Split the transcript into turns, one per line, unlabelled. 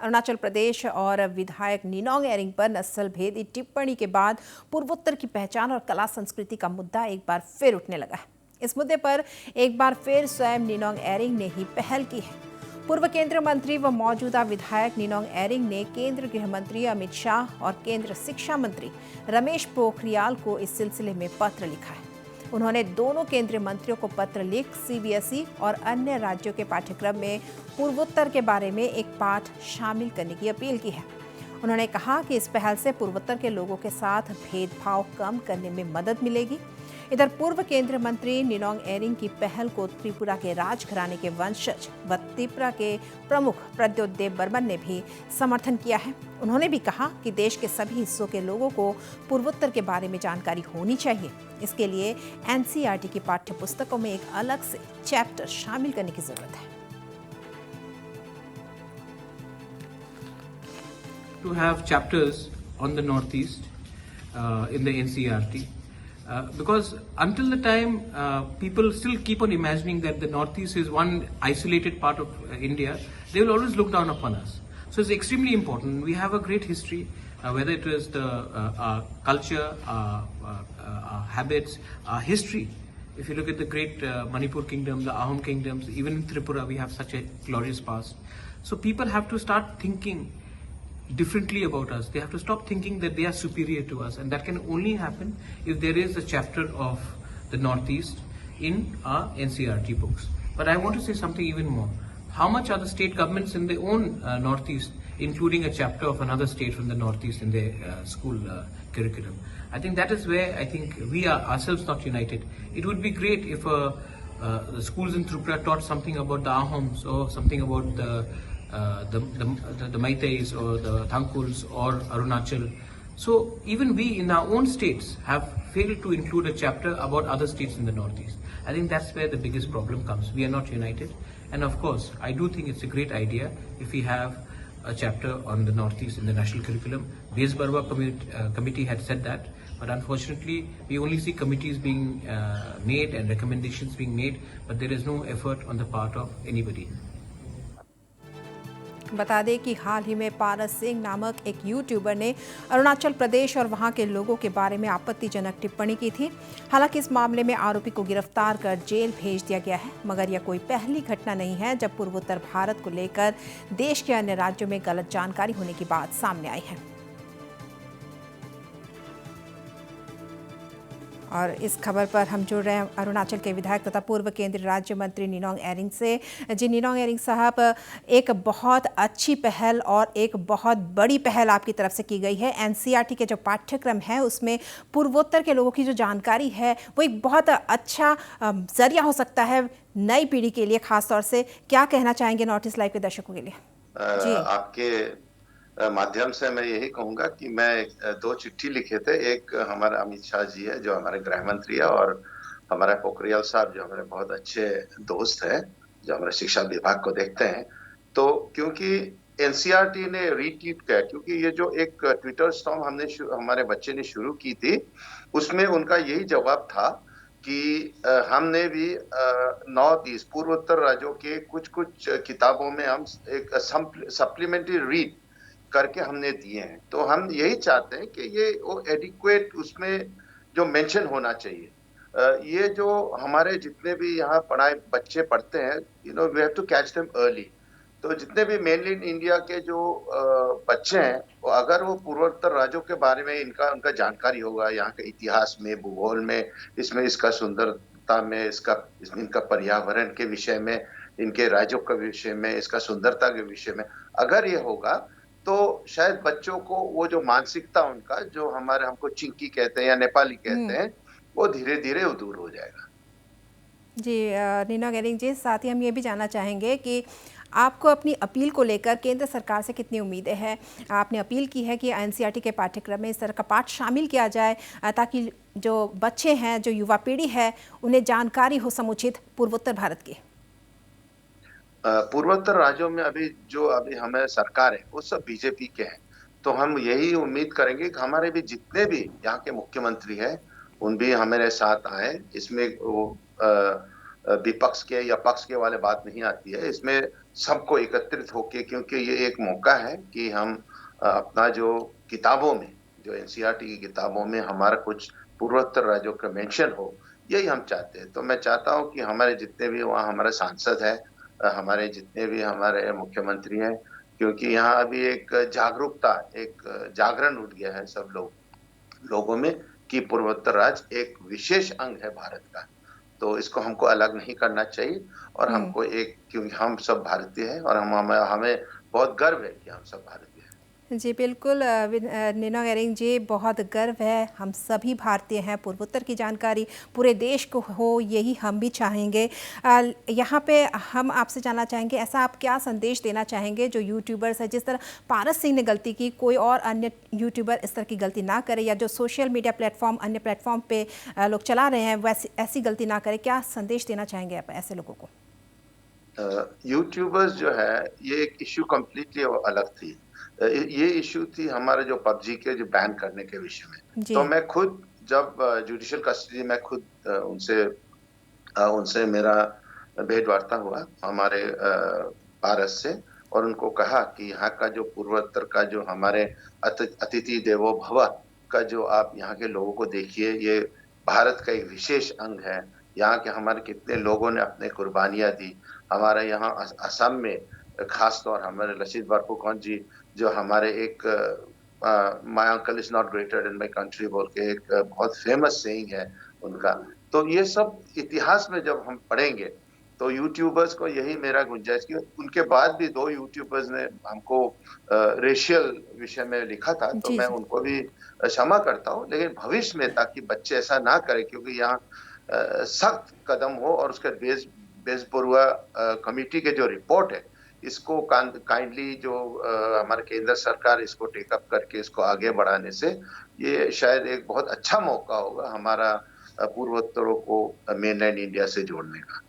अरुणाचल प्रदेश और विधायक निनोंग एरिंग पर नस्ल भेदी टिप्पणी के बाद पूर्वोत्तर की पहचान और कला संस्कृति का मुद्दा एक बार फिर उठने लगा है। इस मुद्दे पर एक बार फिर स्वयं निनोंग एरिंग ने ही पहल की है। पूर्व केंद्रीय मंत्री व मौजूदा विधायक निनोंग एरिंग ने केंद्रीय गृह मंत्री अमित शाह और केंद्रीय शिक्षा मंत्री रमेश पोखरियाल को इस सिलसिले में पत्र लिखा है। उन्होंने दोनों केंद्रीय मंत्रियों को पत्र लिख सीबीएसई और अन्य राज्यों के पाठ्यक्रम में पूर्वोत्तर के बारे में एक पाठ शामिल करने की अपील की है। उन्होंने कहा कि इस पहल से पूर्वोत्तर के लोगों के साथ भेदभाव कम करने में मदद मिलेगी। इधर पूर्व केंद्रीय मंत्री निनोंग एरिंग की पहल को त्रिपुरा के राजघराने के वंशज व त्रिपुरा के प्रमुख प्रद्योत देव बर्मन ने भी समर्थन किया है। उन्होंने भी कहा कि देश के सभी हिस्सों के लोगों को पूर्वोत्तर के बारे में जानकारी होनी चाहिए। इसके लिए एनसीईआरटी की पाठ्य पुस्तकों में एक अलग से चैप्टर शामिल करने की जरूरत है।
To have chapters on the Northeast in the NCERT. Because until the time people still keep on imagining that the Northeast is one isolated part of India, they will always look down upon us. So it's extremely important. We have a great history, whether it is the culture, habits, history. If you look at the great Manipur kingdom, the Ahom kingdoms, even in Tripura we have such a glorious past. So people have to start thinking differently about us. They have to stop thinking that they are superior to us, and that can only happen if there is a chapter of the Northeast in our NCERT books. But I want to say something even more. How much are the state governments in their own Northeast including a chapter of another state from the Northeast in their school curriculum? I think that is where I think we are ourselves not united. It would be great if the schools in Tripura taught something about the Ahoms or something about the Meiteis or the Thankuls or Arunachal. So even we in our own states have failed to include a chapter about other states in the Northeast. I think that's where the biggest problem comes. We are not united. And of course, I do think it's a great idea if we have a chapter on the Northeast in the national curriculum. B.S. Barwa committee had said that, but unfortunately we only see committees being made and recommendations being made, but there is no effort on the part of anybody.
बता दें कि हाल ही में पारस सिंह नामक एक YouTuber ने अरुणाचल प्रदेश और वहां के लोगों के बारे में आपत्तिजनक टिप्पणी की थी। हालांकि इस मामले में आरोपी को गिरफ्तार कर जेल भेज दिया गया है, मगर यह कोई पहली घटना नहीं है जब पूर्वोत्तर भारत को लेकर देश के अन्य राज्यों में गलत जानकारी होने की बात सामने आई है। और इस खबर पर हम जुड़ रहे हैं अरुणाचल के विधायक तथा पूर्व केंद्रीय राज्य मंत्री निनोंग एरिंग से। जी निनोंग एरिंग साहब, एक बहुत अच्छी पहल और एक बहुत बड़ी पहल आपकी तरफ से की गई है। एनसीईआरटी के जो पाठ्यक्रम है उसमें पूर्वोत्तर के लोगों की जो जानकारी है वो एक बहुत अच्छा जरिया हो सकता है नई पीढ़ी के लिए। खासतौर से क्या कहना चाहेंगे नॉर्थ ईस्ट लाइव के दर्शकों के लिए? जी
आपके माध्यम से मैं यही कहूंगा कि मैं दो चिट्ठी लिखे थे। एक हमारे अमित शाह जी है जो हमारे गृह मंत्री है, और हमारे पोखरियाल साहब जो हमारे बहुत अच्छे दोस्त हैं, जो हमारे शिक्षा विभाग को देखते हैं। तो क्योंकि एनसीईआरटी ने रीट्वीट किया, क्योंकि ये जो एक ट्विटर स्टॉर्म हमारे बच्चे ने शुरू की थी, उसमें उनका यही जवाब था कि हमने भी नॉर्थ ईस्ट पूर्वोत्तर राज्यों के कुछ किताबों में हम एक सप्लीमेंट्री रीड करके हमने दिए हैं। तो हम यही चाहते हैं कि ये वो एडिक्वेट उसमें जो मेंशन होना चाहिए। ये जो हमारे जितने भी यहाँ बच्चे पढ़ते हैं, we have to catch them early. तो जितने भी मेनली इंडिया के जो बच्चे हैं, अगर वो पूर्वोत्तर राज्यों के बारे में उनका जानकारी होगा, यहाँ के इतिहास में, भूगोल में, इसमें इसका सुंदरता में, इनका पर्यावरण के विषय में, इनके राज्यों के विषय में, इसका सुंदरता के विषय में अगर ये होगा, तो शायद बच्चों को वो जो मानसिकता उनका जो हमको चिंकी कहते हैं या नेपाली कहते हैं, वो धीरे धीरे दूर हो जाएगा। जी
निनोंग एरिंग जी, साथ ही हम ये भी जानना चाहेंगे कि आपको अपनी अपील को लेकर केंद्र सरकार से कितनी उम्मीदें हैं? आपने अपील की है कि एनसीईआरटी के पाठ्यक्रम में इस तरह का पाठ शामिल किया जाए ताकि जो बच्चे हैं, जो युवा पीढ़ी है, उन्हें जानकारी हो समुचित पूर्वोत्तर भारत की।
पूर्वोत्तर राज्यों में अभी हमें सरकार है वो सब बीजेपी के हैं। तो हम यही उम्मीद करेंगे कि हमारे भी जितने भी यहाँ के मुख्यमंत्री हैं उन भी हमारे साथ आए। इसमें वो विपक्ष के या पक्ष के वाले बात नहीं आती है। इसमें सबको एकत्रित होके, क्योंकि ये एक मौका है कि हम अपना जो किताबों में, जो एनसीईआरटी की किताबों में हमारा कुछ पूर्वोत्तर राज्यों का मेंशन हो, यही हम चाहते हैं। तो मैं चाहता हूँ कि हमारे जितने भी वहाँ हमारे सांसद हैं, हमारे जितने भी हमारे मुख्यमंत्री हैं, क्योंकि यहाँ अभी एक जागरूकता, एक जागरण उठ गया है सब लोगों में कि पूर्वोत्तर राज्य एक विशेष अंग है भारत का। तो इसको हमको अलग नहीं करना चाहिए, और
हुँ।
हमको एक, क्योंकि हम सब भारतीय हैं और हमें हमें बहुत गर्व है कि हम सब भारतीय हैं।
जी, बिल्कुल निनोंग एरिंग जी, बहुत गर्व है, हम सभी भारतीय हैं, पूर्वोत्तर की जानकारी पूरे देश को हो, यही हम भी चाहेंगे। यहाँ पे हम आपसे जानना चाहेंगे, ऐसा आप क्या संदेश देना चाहेंगे जो यूट्यूबर्स हैं, जिस तरह पारस सिंह ने गलती की, कोई और अन्य यूट्यूबर इस तरह की गलती ना करे, या जो सोशल मीडिया प्लेटफॉर्म, अन्य प्लेटफॉर्म पे लोग चला रहे हैं, वैसी ऐसी गलती ना करे, क्या संदेश देना चाहेंगे आप ऐसे लोगों को?
यूट्यूबर्स जो है, ये एक इश्यू कंप्लीटली अलग थी। ये इश्यू थी हमारे जो पबजी के जो बैन करने के विषय में।
जी।
तो मैं खुद जब जुडिशियल कस्टडी में खुद उनसे मेरा भेंट वार्ता हुआ हमारे पारस से, और उनको कहा कि यहाँ का जो पूर्वोत्तर का जो हमारे अतिथि देवो भव का जो आप यहाँ के लोगों को देखिए, ये भारत का एक विशेष अंग है। यहाँ के हमारे कितने लोगों ने अपने कुर्बानियां दी। हमारे यहाँ असम में खास तौर हमारे लचित बरफुकन जी, जो हमारे एक my uncle is not greater in my country बोल के एक बहुत फेमस सेइंग है उनका। तो ये सब इतिहास में जब हम पढ़ेंगे, तो यूट्यूबर्स को यही मेरा गुंजाइश कि उनके बाद भी 2 यूट्यूबर्स ने हमको रेशियल विषय में लिखा था, तो
जी,
मैं
जी।
उनको भी क्षमा करता हूँ। लेकिन भविष्य में, ताकि बच्चे ऐसा ना करें, क्योंकि यहाँ सख्त कदम हो, और उसके बेसबुरुआ कमिटी के जो रिपोर्ट है, इसको काइंडली जो हमारे केंद्र सरकार इसको टेक अप करके इसको आगे बढ़ाने से ये शायद एक बहुत अच्छा मौका होगा हमारा पूर्वोत्तरों को मेनलैंड इंडिया से जोड़ने का।